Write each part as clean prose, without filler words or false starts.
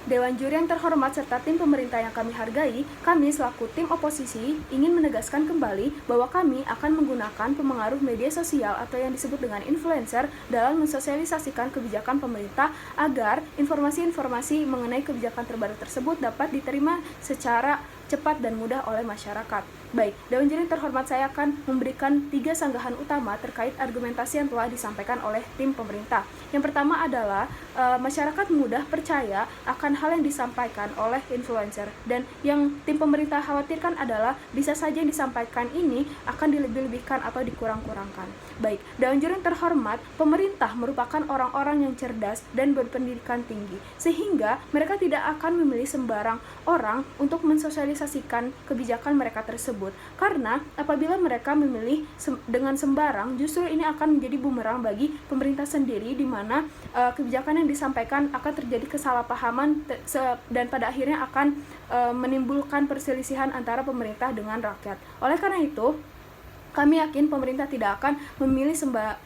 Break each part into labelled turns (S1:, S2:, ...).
S1: Dewan Juri yang terhormat serta tim pemerintah yang kami hargai, kami selaku tim oposisi ingin menegaskan kembali bahwa kami akan menggunakan pemengaruh media sosial atau yang disebut dengan influencer dalam mensosialisasikan kebijakan pemerintah agar informasi-informasi mengenai kebijakan terbaru tersebut dapat diterima secara cepat dan mudah oleh masyarakat. Baik, Dewan Juri terhormat, saya akan memberikan 3 sanggahan utama terkait argumentasi yang telah disampaikan oleh tim pemerintah. Yang pertama adalah masyarakat mudah percaya akan hal yang disampaikan oleh influencer, dan yang tim pemerintah khawatirkan adalah bisa saja yang disampaikan ini akan dilebih-lebihkan atau dikurang-kurangkan. Baik, Dewan Juri terhormat, pemerintah merupakan orang-orang yang cerdas dan berpendidikan tinggi, sehingga mereka tidak akan memilih sembarang orang untuk mensosialisasikan kebijakan mereka tersebut. Karena apabila mereka memilih dengan sembarang, justru ini akan menjadi bumerang bagi pemerintah sendiri, di mana kebijakan yang disampaikan akan terjadi kesalahpahaman dan pada akhirnya akan menimbulkan perselisihan antara pemerintah dengan rakyat. Oleh karena itu, kami yakin pemerintah tidak akan memilih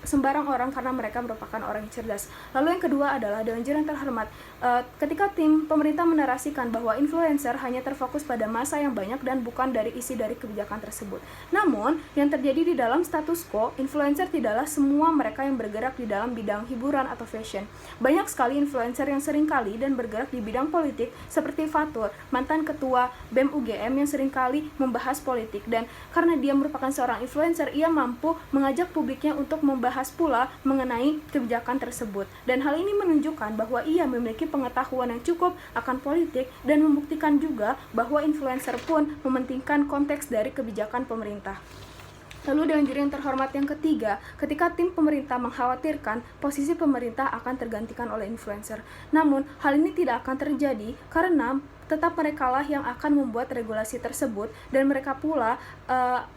S1: sembarang orang karena mereka merupakan orang yang cerdas. Lalu yang kedua adalah Dewan Juri yang terhormat, ketika tim pemerintah menarasikan bahwa influencer hanya terfokus pada massa yang banyak dan bukan dari isi dari kebijakan tersebut. Namun, yang terjadi di dalam status quo, influencer tidaklah semua mereka yang bergerak di dalam bidang hiburan atau fashion. Banyak sekali influencer yang seringkali dan bergerak di bidang politik, seperti Fatur, mantan ketua BEM UGM yang seringkali membahas politik, dan karena dia merupakan seorang influencer, ia mampu mengajak publiknya untuk membahas pula mengenai kebijakan tersebut. Dan hal ini menunjukkan bahwa ia memiliki pengetahuan yang cukup akan politik dan membuktikan juga bahwa influencer pun mementingkan konteks dari kebijakan pemerintah. Lalu Dewan Juri yang terhormat yang ketiga, ketika tim pemerintah mengkhawatirkan posisi pemerintah akan tergantikan oleh influencer. Namun, hal ini tidak akan terjadi karena tetap merekalah yang akan membuat regulasi tersebut, dan mereka pula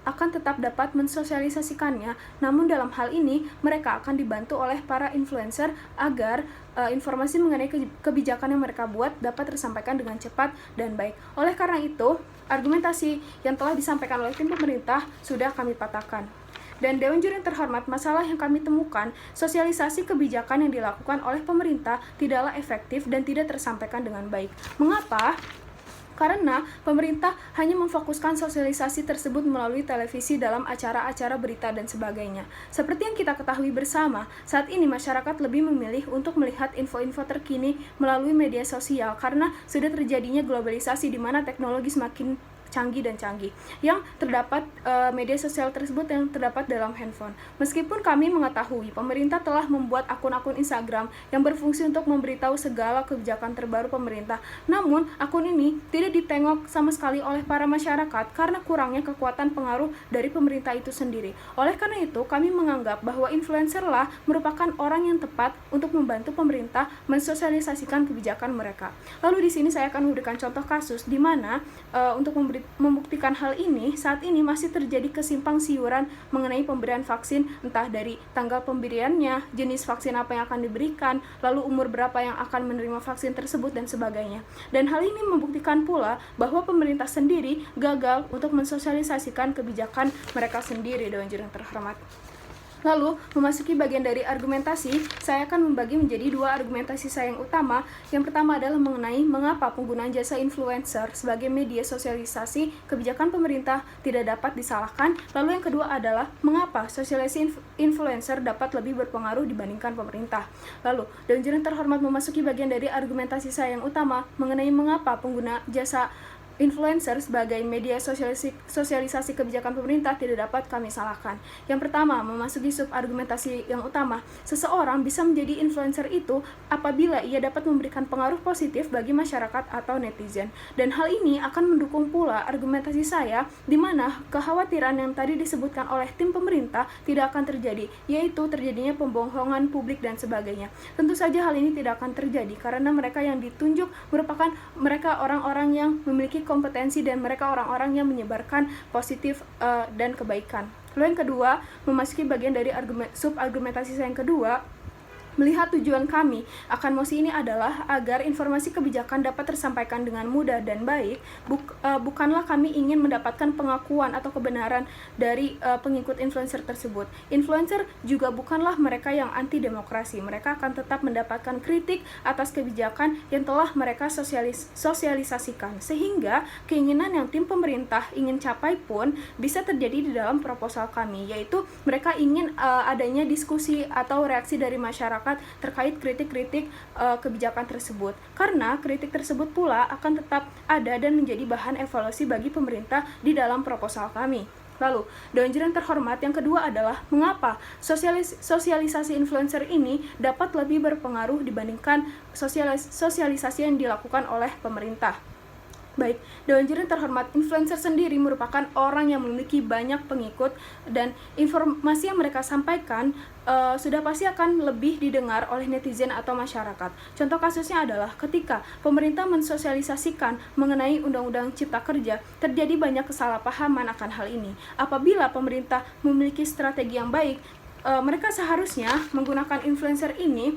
S1: akan tetap dapat mensosialisasikannya. Namun dalam hal ini mereka akan dibantu oleh para influencer agar informasi mengenai kebijakan yang mereka buat dapat tersampaikan dengan cepat dan baik. Oleh karena itu, argumentasi yang telah disampaikan oleh tim pemerintah sudah kami patahkan. Dan Dewan Juri yang terhormat, masalah yang kami temukan, sosialisasi kebijakan yang dilakukan oleh pemerintah tidaklah efektif dan tidak tersampaikan dengan baik. Mengapa? Karena pemerintah hanya memfokuskan sosialisasi tersebut melalui televisi dalam acara-acara berita dan sebagainya. Seperti yang kita ketahui bersama, saat ini masyarakat lebih memilih untuk melihat info-info terkini melalui media sosial karena sudah terjadinya globalisasi di mana teknologi semakin canggih dan canggih, yang terdapat media sosial tersebut yang terdapat dalam handphone. Meskipun kami mengetahui pemerintah telah membuat akun-akun Instagram yang berfungsi untuk memberitahu segala kebijakan terbaru pemerintah, namun akun ini tidak ditengok sama sekali oleh para masyarakat karena kurangnya kekuatan pengaruh dari pemerintah itu sendiri. Oleh karena itu, kami menganggap bahwa influencer lah merupakan orang yang tepat untuk membantu pemerintah mensosialisasikan kebijakan mereka. Lalu di sini saya akan memberikan contoh kasus di mana untuk membuktikan hal ini, saat ini masih terjadi kesimpang siuran mengenai pemberian vaksin, entah dari tanggal pemberiannya, jenis vaksin apa yang akan diberikan, lalu umur berapa yang akan menerima vaksin tersebut, dan sebagainya. Dan hal ini membuktikan pula bahwa pemerintah sendiri gagal untuk mensosialisasikan kebijakan mereka sendiri, Dewan Juri yang terhormat. Lalu, memasuki bagian dari argumentasi, saya akan membagi menjadi 2 argumentasi saya yang utama. Yang pertama adalah mengenai mengapa penggunaan jasa influencer sebagai media sosialisasi kebijakan pemerintah tidak dapat disalahkan. Lalu yang kedua adalah mengapa sosialisasi influencer dapat lebih berpengaruh dibandingkan pemerintah. Lalu, Dewan Juri yang terhormat, memasuki bagian dari argumentasi saya yang utama mengenai mengapa pengguna jasa influencer sebagai media sosialisasi kebijakan pemerintah tidak dapat kami salahkan. Yang pertama, memasuki sub-argumentasi yang utama, seseorang bisa menjadi influencer itu apabila ia dapat memberikan pengaruh positif bagi masyarakat atau netizen. Dan hal ini akan mendukung pula argumentasi saya, di mana kekhawatiran yang tadi disebutkan oleh tim pemerintah tidak akan terjadi, yaitu terjadinya pembohongan publik dan sebagainya. Tentu saja hal ini tidak akan terjadi, karena mereka yang ditunjuk merupakan mereka orang-orang yang memiliki kompetensi dan mereka orang-orang yang menyebarkan positif dan kebaikan. Lalu yang kedua, memasuki bagian dari sub-argumentasi saya yang kedua, Melihat tujuan kami akan mosi ini adalah agar informasi kebijakan dapat tersampaikan dengan mudah dan baik, bukanlah kami ingin mendapatkan pengakuan atau kebenaran dari pengikut influencer tersebut. Influencer juga bukanlah mereka yang anti demokrasi. Mereka akan tetap mendapatkan kritik atas kebijakan yang telah mereka sosialisasikan, sehingga keinginan yang tim pemerintah ingin capai pun bisa terjadi di dalam proposal kami, yaitu mereka ingin adanya diskusi atau reaksi dari masyarakat terkait kritik-kritik kebijakan tersebut, karena kritik tersebut pula akan tetap ada dan menjadi bahan evaluasi bagi pemerintah di dalam proposal kami. Lalu, Dewan Juri yang terhormat, yang kedua adalah mengapa sosialisasi influencer ini dapat lebih berpengaruh dibandingkan sosialisasi yang dilakukan oleh pemerintah. Baik, Dewan Juri yang terhormat, influencer sendiri merupakan orang yang memiliki banyak pengikut dan informasi yang mereka sampaikan sudah pasti akan lebih didengar oleh netizen atau masyarakat. Contoh kasusnya adalah ketika pemerintah mensosialisasikan mengenai Undang-Undang Cipta Kerja, terjadi banyak kesalahpahaman akan hal ini. Apabila pemerintah memiliki strategi yang baik, mereka seharusnya menggunakan influencer ini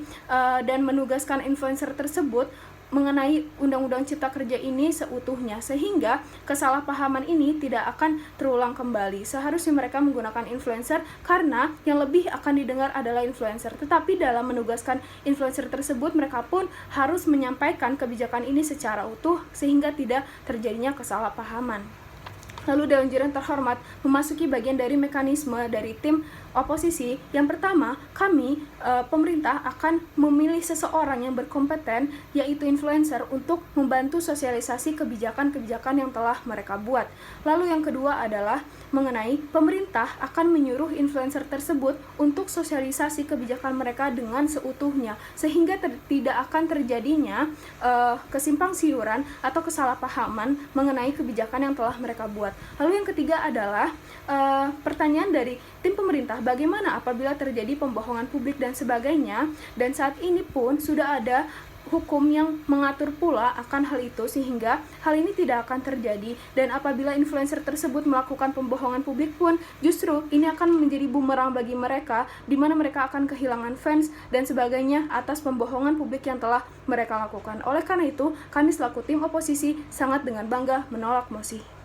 S1: dan menugaskan influencer tersebut mengenai Undang-Undang Cipta Kerja ini seutuhnya, sehingga kesalahpahaman ini tidak akan terulang kembali. Seharusnya mereka menggunakan influencer karena yang lebih akan didengar adalah influencer. Tetapi dalam menugaskan influencer tersebut, mereka pun harus menyampaikan kebijakan ini secara utuh sehingga tidak terjadinya kesalahpahaman. Lalu Dewan Juri yang terhormat memasuki bagian dari mekanisme dari tim oposisi. Yang pertama, kami pemerintah akan memilih seseorang yang berkompeten, yaitu influencer, untuk membantu sosialisasi kebijakan-kebijakan yang telah mereka buat. Lalu yang kedua adalah mengenai pemerintah akan menyuruh influencer tersebut untuk sosialisasi kebijakan mereka dengan seutuhnya, sehingga tidak akan terjadinya kesimpang siuran atau kesalahpahaman mengenai kebijakan yang telah mereka buat. Lalu yang ketiga adalah pertanyaan dari tim pemerintah, bagaimana apabila terjadi pembohongan publik dan sebagainya, dan saat ini pun sudah ada hukum yang mengatur pula akan hal itu, sehingga hal ini tidak akan terjadi. Dan apabila influencer tersebut melakukan pembohongan publik pun, justru ini akan menjadi bumerang bagi mereka, di mana mereka akan kehilangan fans dan sebagainya atas pembohongan publik yang telah mereka lakukan. Oleh karena itu, kami selaku tim oposisi sangat dengan bangga menolak mosi.